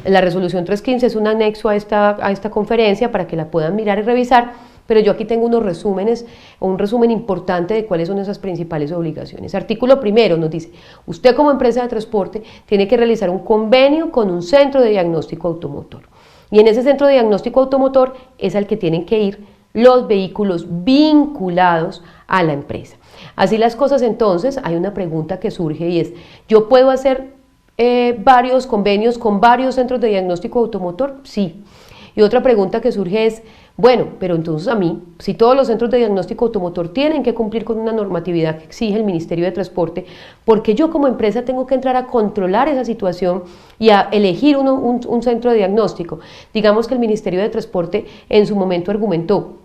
La resolución 315 es un anexo a esta conferencia para que la puedan mirar y revisar, pero yo aquí tengo unos resúmenes, o un resumen importante de cuáles son esas principales obligaciones. Artículo primero nos dice, usted como empresa de transporte tiene que realizar un convenio con un centro de diagnóstico automotor. Y en ese centro de diagnóstico automotor es al que tienen que ir los vehículos vinculados a la empresa. Así las cosas, entonces, hay una pregunta que surge y es, ¿yo puedo hacer varios convenios con varios centros de diagnóstico automotor? Sí. Y otra pregunta que surge es, bueno, pero entonces a mí, si todos los centros de diagnóstico automotor tienen que cumplir con una normatividad que exige el Ministerio de Transporte, ¿por qué yo como empresa tengo que entrar a controlar esa situación y a elegir un centro de diagnóstico? Digamos que el Ministerio de Transporte en su momento argumentó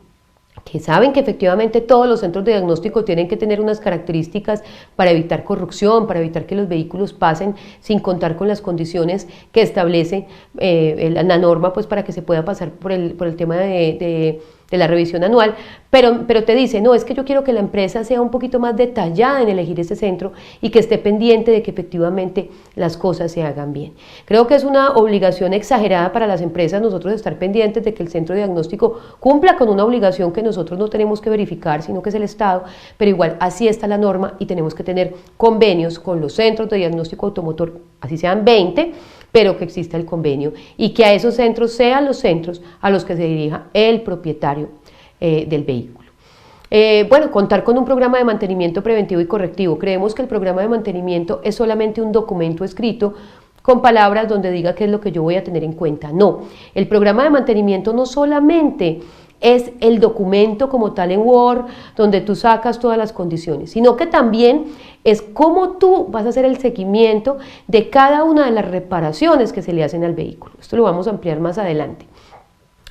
que saben que efectivamente todos los centros de diagnóstico tienen que tener unas características para evitar corrupción, para evitar que los vehículos pasen sin contar con las condiciones que establece la norma, pues para que se pueda pasar por el tema de la revisión anual, pero te dice, no, es que yo quiero que la empresa sea un poquito más detallada en elegir ese centro y que esté pendiente de que efectivamente las cosas se hagan bien. Creo que es una obligación exagerada para las empresas nosotros estar pendientes de que el centro de diagnóstico cumpla con una obligación que nosotros no tenemos que verificar, sino que es el Estado, pero igual así está la norma y tenemos que tener convenios con los centros de diagnóstico automotor, así sean 20, pero que exista el convenio y que a esos centros sean los centros a los que se dirija el propietario del vehículo. Bueno, contar con un programa de mantenimiento preventivo y correctivo. Creemos que el programa de mantenimiento es solamente un documento escrito con palabras donde diga qué es lo que yo voy a tener en cuenta. No, el programa de mantenimiento no solamente es el documento como tal en Word, donde tú sacas todas las condiciones, sino que también es cómo tú vas a hacer el seguimiento de cada una de las reparaciones que se le hacen al vehículo. Esto lo vamos a ampliar más adelante.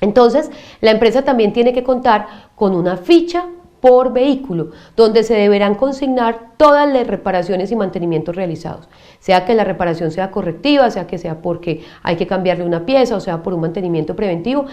Entonces, la empresa también tiene que contar con una ficha por vehículo, donde se deberán consignar todas las reparaciones y mantenimientos realizados, sea que la reparación sea correctiva, sea que sea porque hay que cambiarle una pieza, o sea por un mantenimiento preventivo.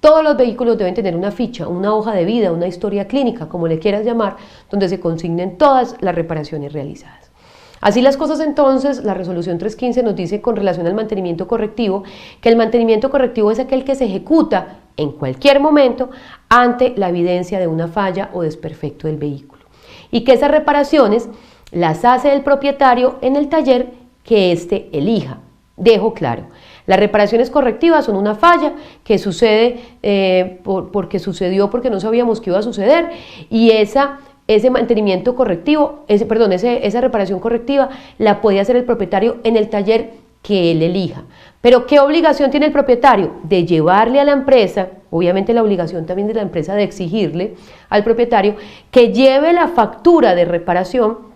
Todos los vehículos deben tener una ficha, una hoja de vida, una historia clínica, como le quieras llamar, donde se consignen todas las reparaciones realizadas. Así las cosas, entonces, la resolución 315 nos dice con relación al mantenimiento correctivo, que el mantenimiento correctivo es aquel que se ejecuta en cualquier momento ante la evidencia de una falla o desperfecto del vehículo, y que esas reparaciones las hace el propietario en el taller que éste elija. Dejo claro, las reparaciones correctivas son una falla que sucede porque sucedió porque no sabíamos que iba a suceder, y ese mantenimiento correctivo, esa reparación correctiva la puede hacer el propietario en el taller que él elija. Pero ¿qué obligación tiene el propietario? De llevarle a la empresa, obviamente la obligación también de la empresa de exigirle al propietario que lleve la factura de reparación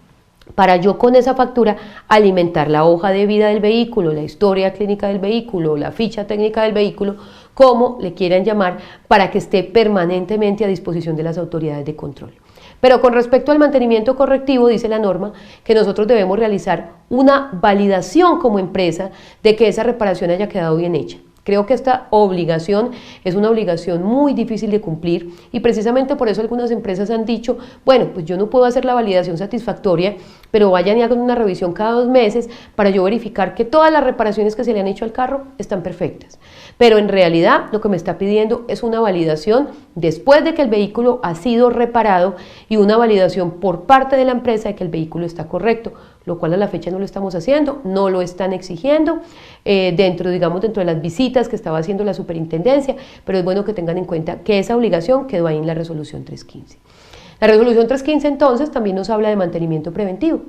para yo con esa factura alimentar la hoja de vida del vehículo, la historia clínica del vehículo, la ficha técnica del vehículo, como le quieran llamar, para que esté permanentemente a disposición de las autoridades de control. Pero con respecto al mantenimiento correctivo, dice la norma que nosotros debemos realizar una validación como empresa de que esa reparación haya quedado bien hecha. Creo que esta obligación es una obligación muy difícil de cumplir y precisamente por eso algunas empresas han dicho, bueno, pues yo no puedo hacer la validación satisfactoria, pero vayan y hagan una revisión cada 2 meses para yo verificar que todas las reparaciones que se le han hecho al carro están perfectas. Pero en realidad lo que me está pidiendo es una validación después de que el vehículo ha sido reparado y una validación por parte de la empresa de que el vehículo está correcto, lo cual a la fecha no lo estamos haciendo, no lo están exigiendo dentro de las visitas que estaba haciendo la superintendencia, pero es bueno que tengan en cuenta que esa obligación quedó ahí en la resolución 315. La resolución 315 entonces también nos habla de mantenimiento preventivo.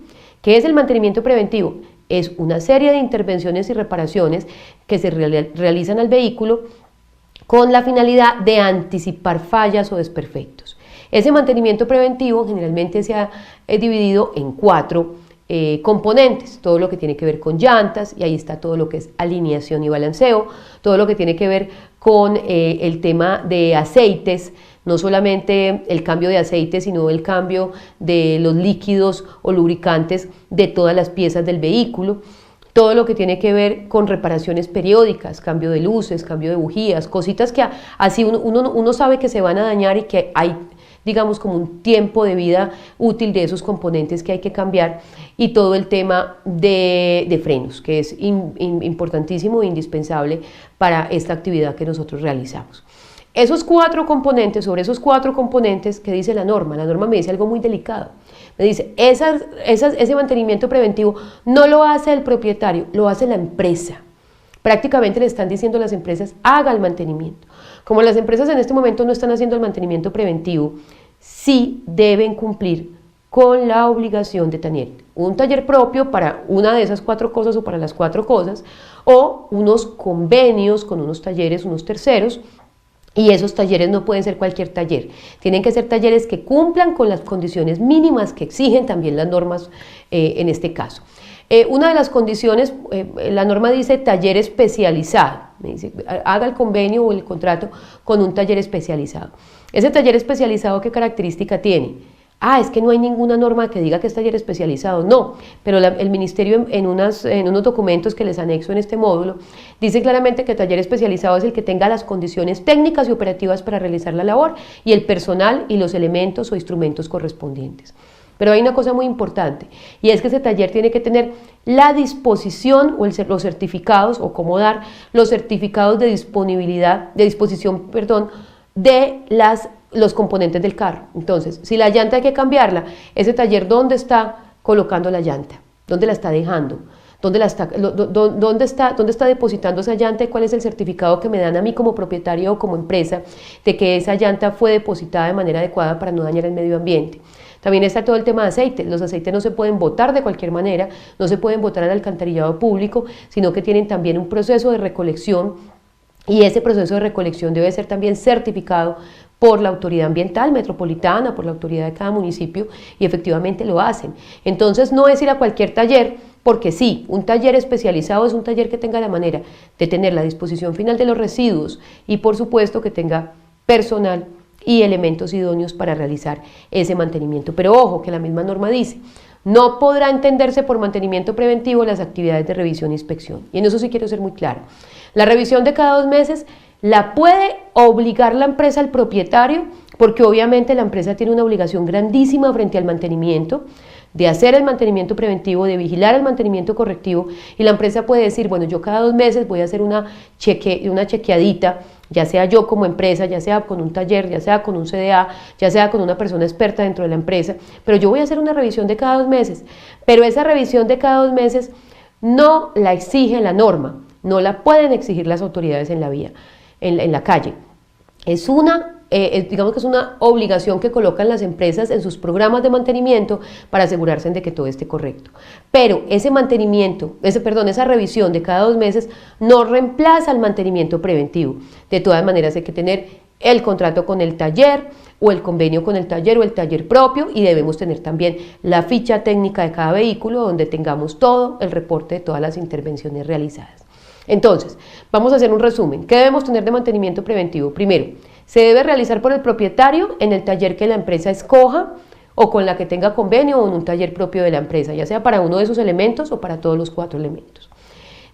¿Qué es el mantenimiento preventivo? Es una serie de intervenciones y reparaciones que se realizan al vehículo con la finalidad de anticipar fallas o desperfectos. Ese mantenimiento preventivo generalmente se ha dividido en 4 componentes, todo lo que tiene que ver con llantas, y ahí está todo lo que es alineación y balanceo, todo lo que tiene que ver con el tema de aceites, no solamente el cambio de aceite, sino el cambio de los líquidos o lubricantes de todas las piezas del vehículo, todo lo que tiene que ver con reparaciones periódicas, cambio de luces, cambio de bujías, cositas que así uno sabe que se van a dañar y que hay digamos, como un tiempo de vida útil de esos componentes que hay que cambiar, y todo el tema de frenos, que es importantísimo e indispensable para esta actividad que nosotros realizamos. Esos 4 componentes, sobre esos 4 componentes, ¿qué dice la norma? La norma me dice algo muy delicado. Me dice, ese mantenimiento preventivo no lo hace el propietario, lo hace la empresa. Prácticamente le están diciendo a las empresas, haga el mantenimiento. Como las empresas en este momento no están haciendo el mantenimiento preventivo, sí deben cumplir con la obligación de tener un taller propio para una de esas 4 cosas o para las 4 cosas, o unos convenios con unos talleres, unos terceros. Y esos talleres no pueden ser cualquier taller, tienen que ser talleres que cumplan con las condiciones mínimas que exigen también las normas en este caso. Una de las condiciones, la norma dice taller especializado, me dice, haga el convenio o el contrato con un taller especializado. Ese taller especializado, ¿qué característica tiene? Es que no hay ninguna norma que diga que es taller especializado. No, pero el Ministerio en unos documentos que les anexo en este módulo, dice claramente que taller especializado es el que tenga las condiciones técnicas y operativas para realizar la labor y el personal y los elementos o instrumentos correspondientes. Pero hay una cosa muy importante, y es que ese taller tiene que tener la disposición o los certificados, o cómo dar los certificados de disponibilidad, de disposición, perdón, de los componentes del carro. Entonces, si la llanta hay que cambiarla, ese taller, ¿dónde está colocando la llanta? ¿Dónde la está dejando? ¿Dónde está depositando esa llanta y cuál es el certificado que me dan a mí como propietario o como empresa de que esa llanta fue depositada de manera adecuada para no dañar el medio ambiente? También está todo el tema de aceite. Los aceites no se pueden botar de cualquier manera, no se pueden botar al alcantarillado público, sino que tienen también un proceso de recolección, y ese proceso de recolección debe ser también certificado por la autoridad ambiental metropolitana, por la autoridad de cada municipio, y efectivamente lo hacen. Entonces no es ir a cualquier taller, porque sí, un taller especializado es un taller que tenga la manera de tener la disposición final de los residuos y por supuesto que tenga personal y elementos idóneos para realizar ese mantenimiento. Pero ojo, que la misma norma dice, no podrá entenderse por mantenimiento preventivo las actividades de revisión e inspección. Y en eso sí quiero ser muy clara. La revisión de cada 2 meses la puede obligar la empresa al propietario, porque obviamente la empresa tiene una obligación grandísima frente al mantenimiento, de hacer el mantenimiento preventivo, de vigilar el mantenimiento correctivo, y la empresa puede decir, bueno, yo cada 2 meses voy a hacer una chequeadita, ya sea yo como empresa, ya sea con un taller, ya sea con un CDA, ya sea con una persona experta dentro de la empresa, pero yo voy a hacer una revisión de cada 2 meses, pero esa revisión de cada 2 meses no la exige la norma, no la pueden exigir las autoridades en la vía, en la calle. Digamos que es una obligación que colocan las empresas en sus programas de mantenimiento para asegurarse de que todo esté correcto. Pero ese mantenimiento, esa revisión de cada 2 meses no reemplaza el mantenimiento preventivo. De todas maneras hay que tener el contrato con el taller o el convenio con el taller o el taller propio, y debemos tener también la ficha técnica de cada vehículo donde tengamos todo el reporte de todas las intervenciones realizadas. Entonces, vamos a hacer un resumen. ¿Qué debemos tener de mantenimiento preventivo? Primero, se debe realizar por el propietario en el taller que la empresa escoja o con la que tenga convenio o en un taller propio de la empresa, ya sea para uno de esos elementos o para todos los 4 elementos.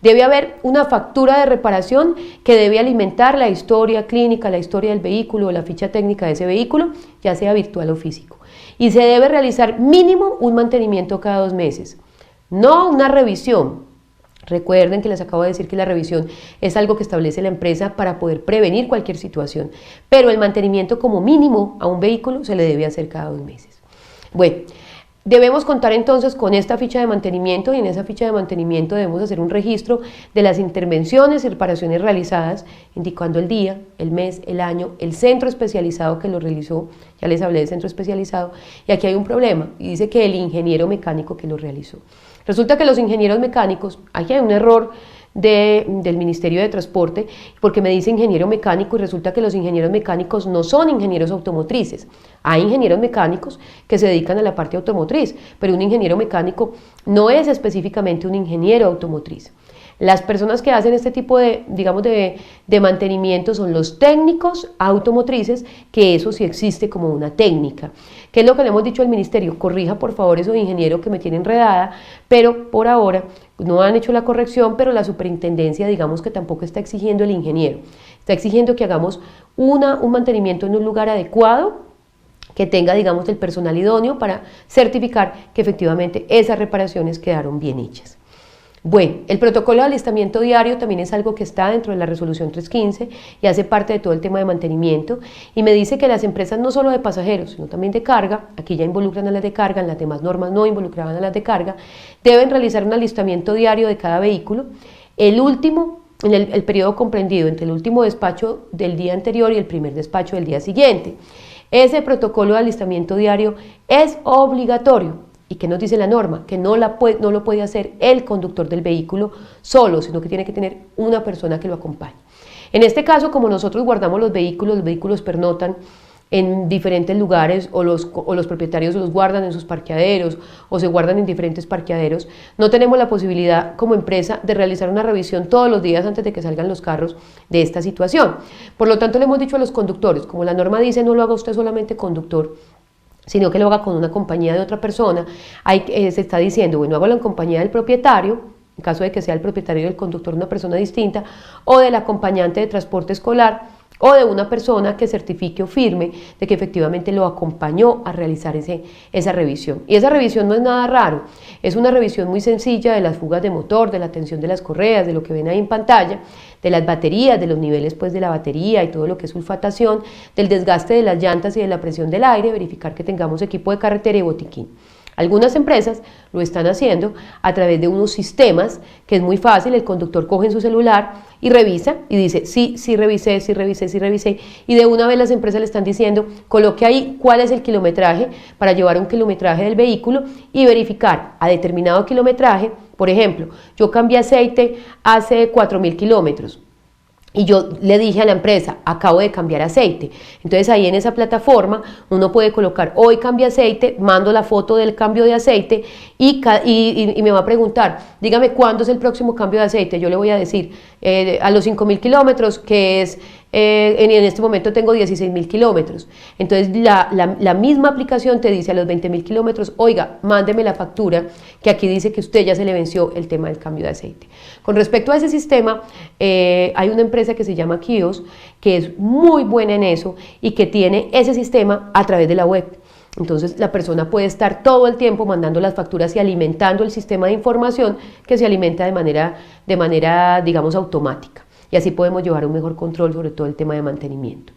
Debe haber una factura de reparación que debe alimentar la historia clínica, la historia del vehículo o la ficha técnica de ese vehículo, ya sea virtual o físico. Y se debe realizar mínimo un mantenimiento cada 2 meses, no una revisión. Recuerden que les acabo de decir que la revisión es algo que establece la empresa para poder prevenir cualquier situación, pero el mantenimiento como mínimo a un vehículo se le debe hacer cada 2 meses. Bueno, debemos contar entonces con esta ficha de mantenimiento, y en esa ficha de mantenimiento debemos hacer un registro de las intervenciones y reparaciones realizadas, indicando el día, el mes, el año, el centro especializado que lo realizó. Ya les hablé del centro especializado, y aquí hay un problema, y dice que el ingeniero mecánico que lo realizó. Resulta que los ingenieros mecánicos, aquí hay un error del Ministerio de Transporte, porque me dice ingeniero mecánico y resulta que los ingenieros mecánicos no son ingenieros automotrices. Hay ingenieros mecánicos que se dedican a la parte automotriz, pero un ingeniero mecánico no es específicamente un ingeniero automotriz. Las personas que hacen este tipo de mantenimiento son los técnicos automotrices, que eso sí existe como una técnica. ¿Qué es lo que le hemos dicho al ministerio? Corrija por favor eso de ingeniero que me tiene enredada, pero por ahora no han hecho la corrección, pero la superintendencia digamos que tampoco está exigiendo el ingeniero. Está exigiendo que hagamos un mantenimiento en un lugar adecuado, que tenga, digamos, el personal idóneo para certificar que efectivamente esas reparaciones quedaron bien hechas. Bueno, el protocolo de alistamiento diario también es algo que está dentro de la resolución 315 y hace parte de todo el tema de mantenimiento, y me dice que las empresas no solo de pasajeros, sino también de carga, aquí ya involucran a las de carga, en las demás normas no involucraban a las de carga, deben realizar un alistamiento diario de cada vehículo, el último, en el periodo comprendido entre el último despacho del día anterior y el primer despacho del día siguiente. Ese protocolo de alistamiento diario es obligatorio. ¿Y qué nos dice la norma? Que no lo puede hacer el conductor del vehículo solo, sino que tiene que tener una persona que lo acompañe. En este caso, como nosotros guardamos los vehículos pernotan en diferentes lugares, o los propietarios los guardan en sus parqueaderos o se guardan en diferentes parqueaderos, no tenemos la posibilidad como empresa de realizar una revisión todos los días antes de que salgan los carros de esta situación. Por lo tanto, le hemos dicho a los conductores, como la norma dice, no lo haga usted solamente conductor, sino que lo haga con una compañía de otra persona, se está diciendo, bueno, hágalo en compañía del propietario, en caso de que sea el propietario del conductor una persona distinta, o del acompañante de transporte escolar, o de una persona que certifique o firme de que efectivamente lo acompañó a realizar esa revisión. Y esa revisión no es nada raro, es una revisión muy sencilla de las fugas de motor, de la tensión de las correas, de lo que ven ahí en pantalla, de las baterías, de los niveles pues de la batería y todo lo que es sulfatación, del desgaste de las llantas y de la presión del aire, verificar que tengamos equipo de carretera y botiquín. Algunas empresas lo están haciendo a través de unos sistemas que es muy fácil, el conductor coge en su celular y revisa y dice, sí revisé, y de una vez las empresas le están diciendo, coloque ahí cuál es el kilometraje para llevar un kilometraje del vehículo y verificar a determinado kilometraje. Por ejemplo, yo cambié aceite hace 4.000 kilómetros. Y yo le dije a la empresa, acabo de cambiar aceite. Entonces ahí en esa plataforma uno puede colocar, hoy cambié aceite, mando la foto del cambio de aceite y me va a preguntar, dígame cuándo es el próximo cambio de aceite. Yo le voy a decir, a los 5.000 kilómetros, que es, en este momento tengo 16.000 kilómetros. Entonces la misma aplicación te dice a los 20.000 kilómetros, oiga, mándeme la factura, que aquí dice que usted ya se le venció el tema del cambio de aceite. Con respecto a ese sistema, hay una empresa que se llama Kios, que es muy buena en eso y que tiene ese sistema a través de la web. Entonces la persona puede estar todo el tiempo mandando las facturas y alimentando el sistema de información que se alimenta de manera digamos, automática. Y así podemos llevar un mejor control sobre todo el tema de mantenimiento.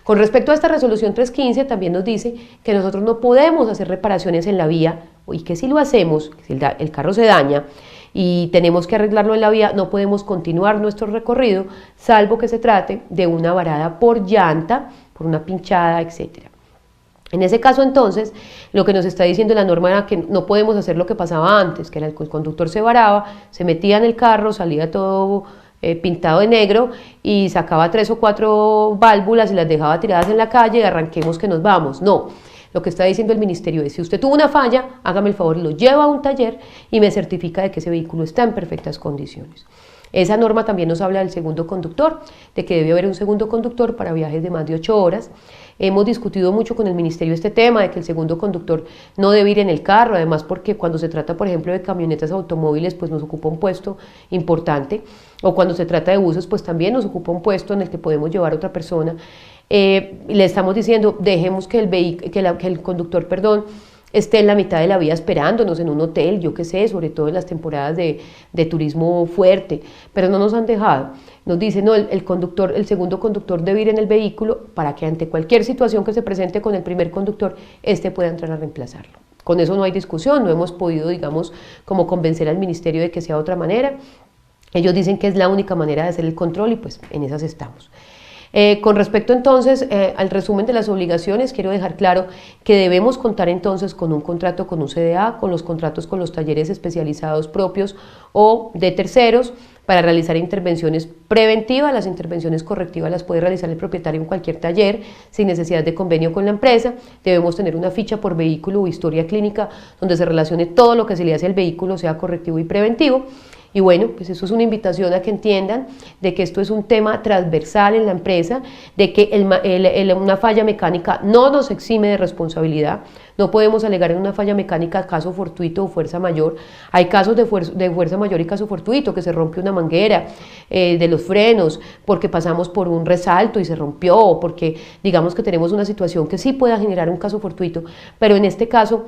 Con respecto a esta resolución 315, también nos dice que nosotros no podemos hacer reparaciones en la vía, y que si lo hacemos, si el carro se daña y tenemos que arreglarlo en la vía, no podemos continuar nuestro recorrido, salvo que se trate de una varada por llanta, por una pinchada, etcétera. En ese caso, entonces, lo que nos está diciendo la norma era que no podemos hacer lo que pasaba antes, que era el conductor se varaba, se metía en el carro, salía todo pintado de negro y sacaba 3 o 4 válvulas y las dejaba tiradas en la calle y arranquemos que nos vamos. No, lo que está diciendo el ministerio es, si usted tuvo una falla, hágame el favor, lo lleva a un taller y me certifica de que ese vehículo está en perfectas condiciones. Esa norma también nos habla del segundo conductor, de que debe haber un segundo conductor para viajes de más de 8 horas. Hemos discutido mucho con el ministerio este tema de que el segundo conductor no debe ir en el carro, además porque cuando se trata, por ejemplo, de camionetas automóviles, pues nos ocupa un puesto importante, o cuando se trata de buses, pues también nos ocupa un puesto en el que podemos llevar a otra persona. Le estamos diciendo, dejemos que el conductor, esté en la mitad de la vía esperándonos en un hotel, yo qué sé, sobre todo en las temporadas de turismo fuerte, pero no nos han dejado. Nos dicen, no, el segundo conductor debe ir en el vehículo para que ante cualquier situación que se presente con el primer conductor, este pueda entrar a reemplazarlo. Con eso no hay discusión, no hemos podido, digamos, como convencer al ministerio de que sea de otra manera. Ellos dicen que es la única manera de hacer el control y pues en esas estamos. Con respecto entonces al resumen de las obligaciones, quiero dejar claro que debemos contar entonces con un contrato con un CDA, con los contratos con los talleres especializados propios o de terceros para realizar intervenciones preventivas. Las intervenciones correctivas las puede realizar el propietario en cualquier taller sin necesidad de convenio con la empresa. Debemos tener una ficha por vehículo o historia clínica donde se relacione todo lo que se le hace al vehículo, sea correctivo y preventivo. Y bueno, pues eso es una invitación a que entiendan de que esto es un tema transversal en la empresa, de que una falla mecánica no nos exime de responsabilidad. No podemos alegar en una falla mecánica caso fortuito o fuerza mayor. Hay casos de fuerza mayor y caso fortuito, que se rompe una manguera de los frenos porque pasamos por un resalto y se rompió, o porque digamos que tenemos una situación que sí pueda generar un caso fortuito, pero en este caso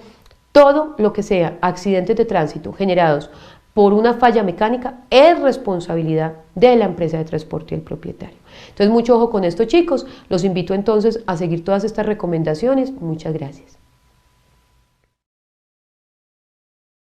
todo lo que sea accidentes de tránsito generados por una falla mecánica es responsabilidad de la empresa de transporte y el propietario. Entonces mucho ojo con esto, chicos. Los invito entonces a seguir todas estas recomendaciones. Muchas gracias.